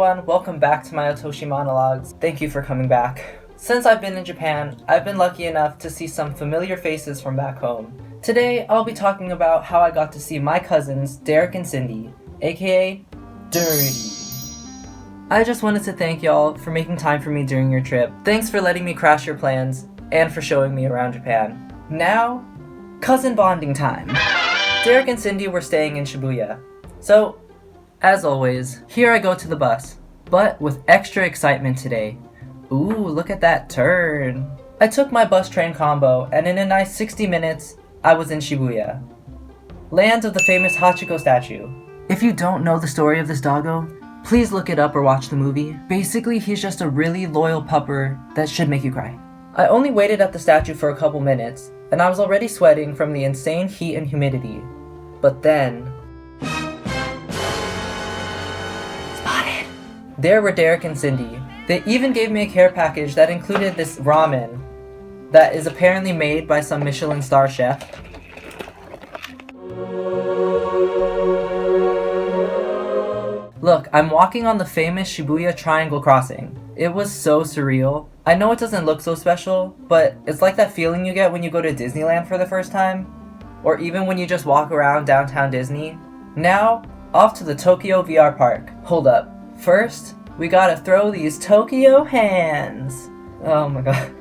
everyone, welcome back to my Otoshi Monologues. Thank you for coming back. Since I've been in Japan, I've been lucky enough to see some familiar faces from back home. Today, I'll be talking about how I got to see my cousins, Derek and Cindy, aka DERDY. I just wanted to thank y'all for making time for me during your trip. Thanks for letting me crash your plans, and for showing me around Japan. Now, cousin bonding time. Derek and Cindy were staying in Shibuya. So, as always, here I go to the bus, but with extra excitement today. Ooh, look at that turn. I took my bus train combo, and in a nice 60 minutes, I was in Shibuya, land of the famous Hachiko statue. If you don't know the story of this doggo, please look it up or watch the movie. Basically, he's just a really loyal pupper that should make you cry. I only waited at the statue for a couple minutes, and I was already sweating from the insane heat and humidity. But then... spotted! There were Derek and Cindy. They even gave me a care package that included this ramen that is apparently made by some Michelin star chef. Look, I'm walking on the famous Shibuya Triangle Crossing. It was so surreal. I know it doesn't look so special, but it's like that feeling you get when you go to Disneyland for the first time, or even when you just walk around downtown Disney. Now, off to the Tokyo VR Park. Hold up. First, we gotta throw these Tokyo hands. Oh my god.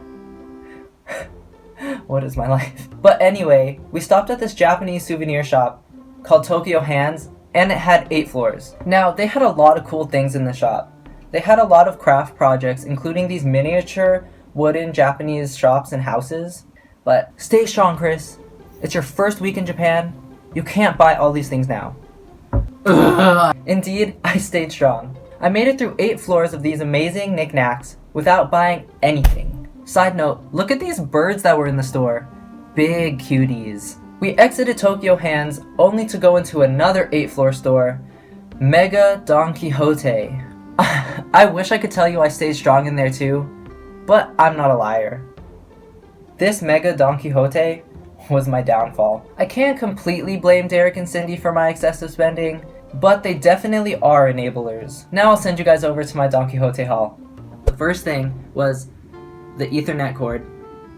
What is my life? But anyway, we stopped at this Japanese souvenir shop called Tokyo Hands, and it had 8 floors. Now, they had a lot of cool things in the shop. They had a lot of craft projects, including these miniature wooden Japanese shops and houses. But stay strong, Chris. It's your first week in Japan. You can't buy all these things now. Indeed, I stayed strong. I made it through 8 floors of these amazing knickknacks without buying anything. Side note, look at these birds that were in the store. Big cuties. We exited Tokyo Hands only to go into another 8th-floor store, Mega Don Quixote. I wish I could tell you I stayed strong in there too, but I'm not a liar. This Mega Don Quixote was my downfall. I can't completely blame Derek and Cindy for my excessive spending, but they definitely are enablers. Now I'll send you guys over to my Don Quixote haul. The first thing was the Ethernet cord,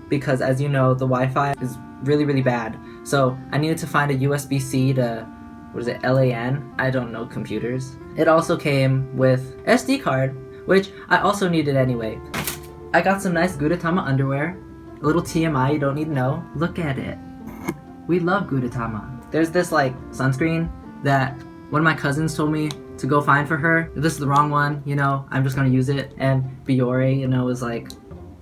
because as you know, the Wi-Fi is really bad. So I needed to find a USB-C to, LAN? I don't know computers. It also came with SD card, which I also needed anyway. I got some nice Gudetama underwear. A little TMI you don't need to know. Look at it. We love Gudetama. There's this sunscreen that one of my cousins told me to go find for her. If this is the wrong one, I'm just gonna use it. And Biore, is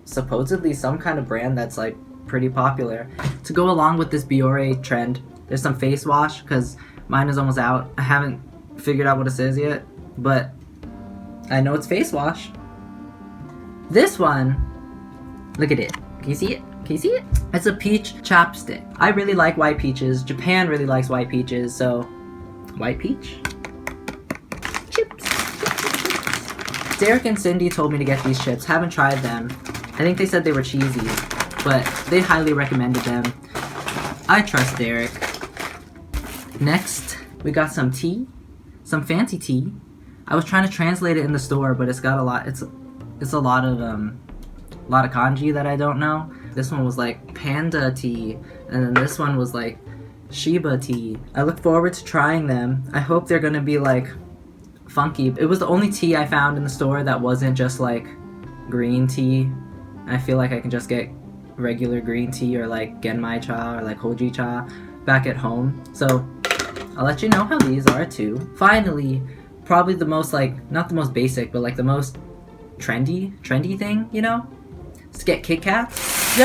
supposedly some kind of brand that's pretty popular. To go along with this Biore trend, there's some face wash, because mine is almost out. I haven't figured out what it says yet, but I know it's face wash. This one, look at it. Can you see it? Can you see it? It's a peach chapstick. I really like white peaches. Japan really likes white peaches, so white peach. Chips. Derek and Cindy told me to get these chips. Haven't tried them. I think they said they were cheesy, but they highly recommended them. I trust Derek. Next, we got some tea, some fancy tea. I was trying to translate it in the store, but it's got a lot. It's a lot of kanji that I don't know. This one was panda tea, and then this one was Shiba tea. I look forward to trying them. I hope they're gonna be funky. It was the only tea I found in the store that wasn't just green tea. I feel like I can just get regular green tea or genmai cha or hoji cha back at home. So I'll let you know how these are too. Finally, probably the most not the most basic, but the most trendy thing, Let's get Kit Kats. So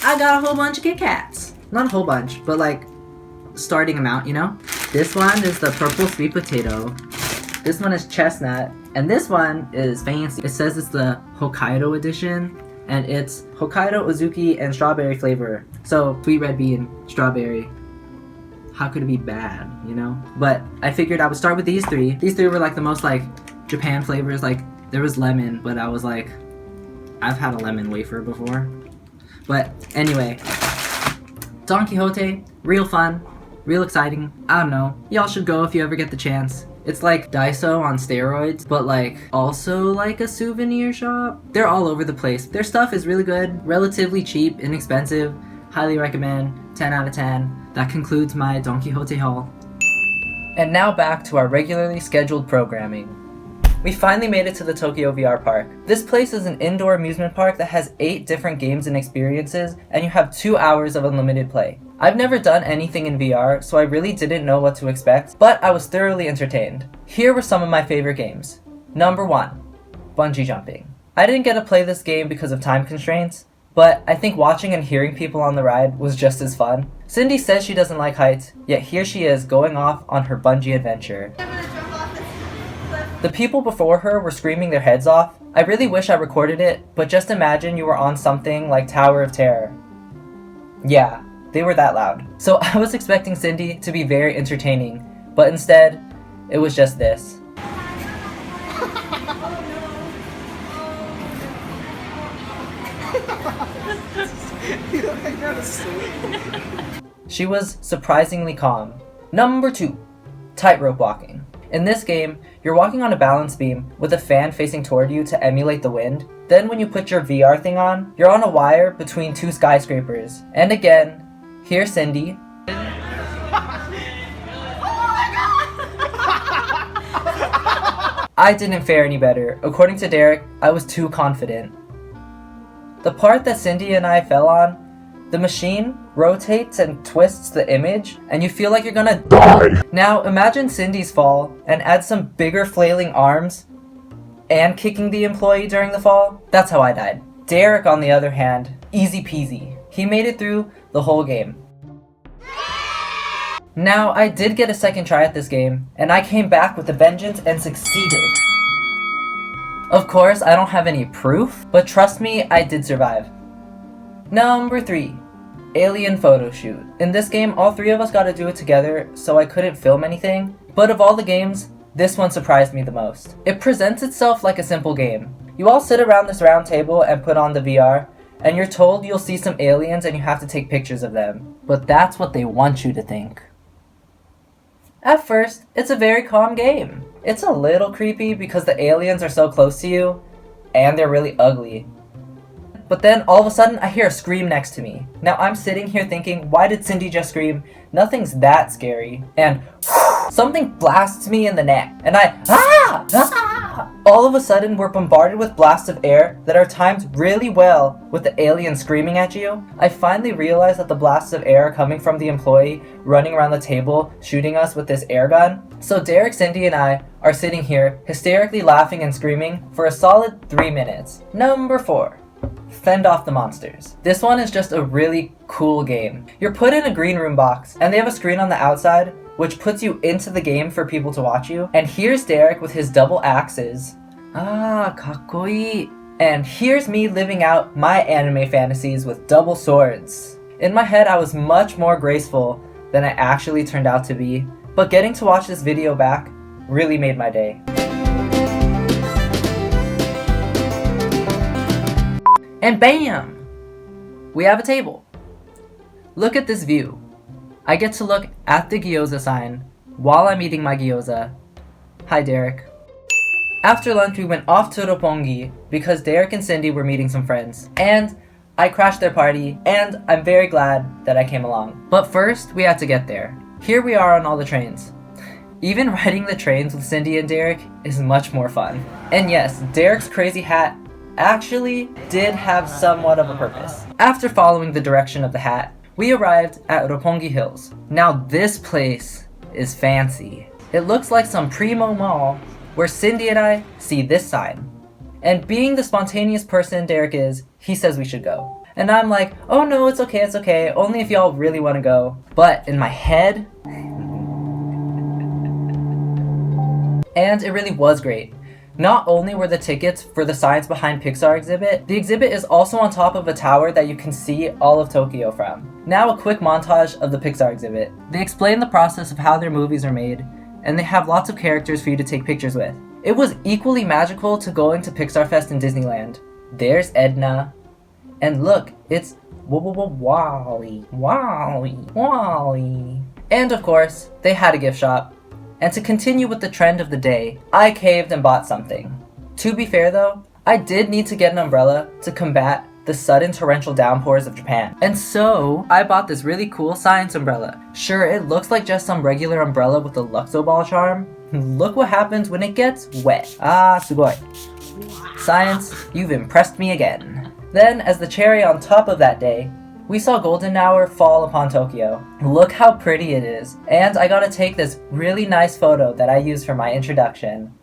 I got a whole bunch of Kit Kats. Not a whole bunch, but starting amount, This one is the purple sweet potato. This one is chestnut. And this one is fancy. It says it's the Hokkaido edition, and it's Hokkaido, Uzuki, and strawberry flavor. So, sweet red bean, strawberry. How could it be bad, But I figured I would start with these 3. These 3 were the most Japan flavors. There was lemon, but I was I've had a lemon wafer before. But anyway, Don Quixote, real fun. Real exciting. I don't know. Y'all should go if you ever get the chance. It's like Daiso on steroids, but like also like a souvenir shop. They're all over the place. Their stuff is really good, relatively cheap, inexpensive. Highly recommend. 10 out of 10. That concludes my Don Quixote haul. And now back to our regularly scheduled programming. We finally made it to the Tokyo VR Park. This place is an indoor amusement park that has 8 different games and experiences, and you have 2 hours of unlimited play. I've never done anything in VR, so I really didn't know what to expect, but I was thoroughly entertained. Here were some of my favorite games. Number 1, bungee jumping. I didn't get to play this game because of time constraints, but I think watching and hearing people on the ride was just as fun. Cindy says she doesn't like heights, yet here she is going off on her bungee adventure. The people before her were screaming their heads off. I really wish I recorded it, but just imagine you were on something like Tower of Terror. Yeah, they were that loud. So I was expecting Cindy to be very entertaining, but instead, it was just this. She was surprisingly calm. Number 2, tightrope walking. In this game, you're walking on a balance beam with a fan facing toward you to emulate the wind. Then when you put your VR thing on, you're on a wire between 2 skyscrapers. And again, here's Cindy. I didn't fare any better. According to Derek, I was too confident. The part that Cindy and I fell on, the machine rotates and twists the image, and you feel like you're gonna die. Now imagine Cindy's fall and add some bigger flailing arms and kicking the employee during the fall. That's how I died. Derek, on the other hand, easy peasy. He made it through the whole game. Now, I did get a second try at this game, and I came back with a vengeance and succeeded. Of course, I don't have any proof, but trust me, I did survive. Number 3, alien photo shoot. In this game, all 3 of us got to do it together, so I couldn't film anything. But of all the games, this one surprised me the most. It presents itself like a simple game. You all sit around this round table and put on the VR, and you're told you'll see some aliens and you have to take pictures of them. But that's what they want you to think. At first, it's a very calm game. It's a little creepy because the aliens are so close to you, and they're really ugly. But then all of a sudden I hear a scream next to me. Now I'm sitting here thinking, why did Cindy just scream? Nothing's that scary. And something blasts me in the neck. And all of a sudden we're bombarded with blasts of air that are timed really well with the alien screaming at you. I finally realized that the blasts of air are coming from the employee running around the table shooting us with this air gun. So Derek, Cindy, and I are sitting here hysterically laughing and screaming for a solid 3 minutes. Number 4. Fend off the monsters. This one is just a really cool game. You're put in a green room box, and they have a screen on the outside, which puts you into the game for people to watch you. And here's Derek with his double axes. Kakkoi. And here's me living out my anime fantasies with double swords. In my head, I was much more graceful than I actually turned out to be, but getting to watch this video back really made my day. And bam! We have a table. Look at this view. I get to look at the gyoza sign while I'm eating my gyoza. Hi, Derek. After lunch, we went off to Roppongi because Derek and Cindy were meeting some friends. And I crashed their party, and I'm very glad that I came along. But first, we had to get there. Here we are on all the trains. Even riding the trains with Cindy and Derek is much more fun. And yes, Derek's crazy hat actually did have somewhat of a purpose. After following the direction of the hat, we arrived at Roppongi Hills. Now this place is fancy. It looks like some primo mall where Cindy and I see this sign. And being the spontaneous person Derek is, he says we should go. And I'm like, oh no, it's okay, only if y'all really want to go. But in my head, and it really was great. Not only were the tickets for the Science Behind Pixar exhibit, the exhibit is also on top of a tower that you can see all of Tokyo from. Now a quick montage of the Pixar exhibit. They explain the process of how their movies are made, and they have lots of characters for you to take pictures with. It was equally magical to going to Pixar Fest in Disneyland. There's Edna. And look, it's Wally. And of course, they had a gift shop. And to continue with the trend of the day, I caved and bought something. To be fair though, I did need to get an umbrella to combat the sudden torrential downpours of Japan. And so, I bought this really cool science umbrella. Sure, it looks like just some regular umbrella with a Luxo ball charm. Look what happens when it gets wet. Ah, sugoi. Science, you've impressed me again. Then, as the cherry on top of that day, we saw golden hour fall upon Tokyo. Look how pretty it is. And I got to take this really nice photo that I used for my introduction.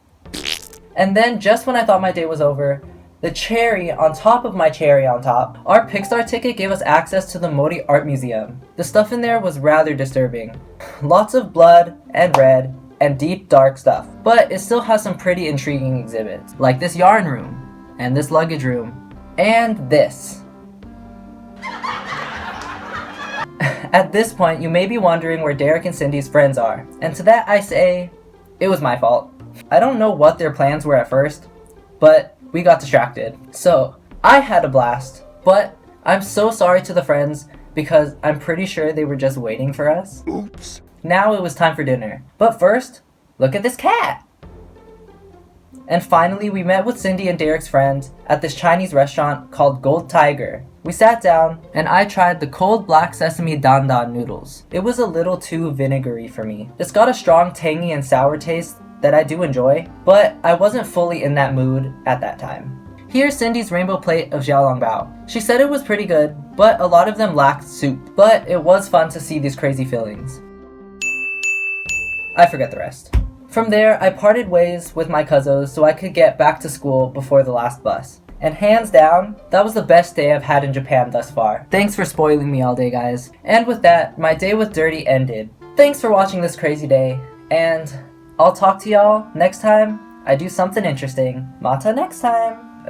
And then, just when I thought my day was over, the cherry on top of my cherry on top, our Pixar ticket gave us access to the Mori Art Museum. The stuff in there was rather disturbing. Lots of blood and red and deep dark stuff. But it still has some pretty intriguing exhibits, like this yarn room, and this luggage room, and this. At this point, you may be wondering where Derek and Cindy's friends are, and to that I say, it was my fault. I don't know what their plans were at first, but we got distracted. So, I had a blast, but I'm so sorry to the friends because I'm pretty sure they were just waiting for us. Oops. Now it was time for dinner. But first, look at this cat! And finally, we met with Cindy and Derek's friends at this Chinese restaurant called Gold Tiger. We sat down, and I tried the cold black sesame dan dan noodles. It was a little too vinegary for me. It's got a strong tangy and sour taste that I do enjoy, but I wasn't fully in that mood at that time. Here's Cindy's rainbow plate of xiaolongbao. She said it was pretty good, but a lot of them lacked soup. But it was fun to see these crazy fillings. I forget the rest. From there, I parted ways with my cousins so I could get back to school before the last bus. And hands down, that was the best day I've had in Japan thus far. Thanks for spoiling me all day, guys. And with that, my day with DERDY ended. Thanks for watching this crazy day, and I'll talk to y'all next time I do something interesting. Mata next time.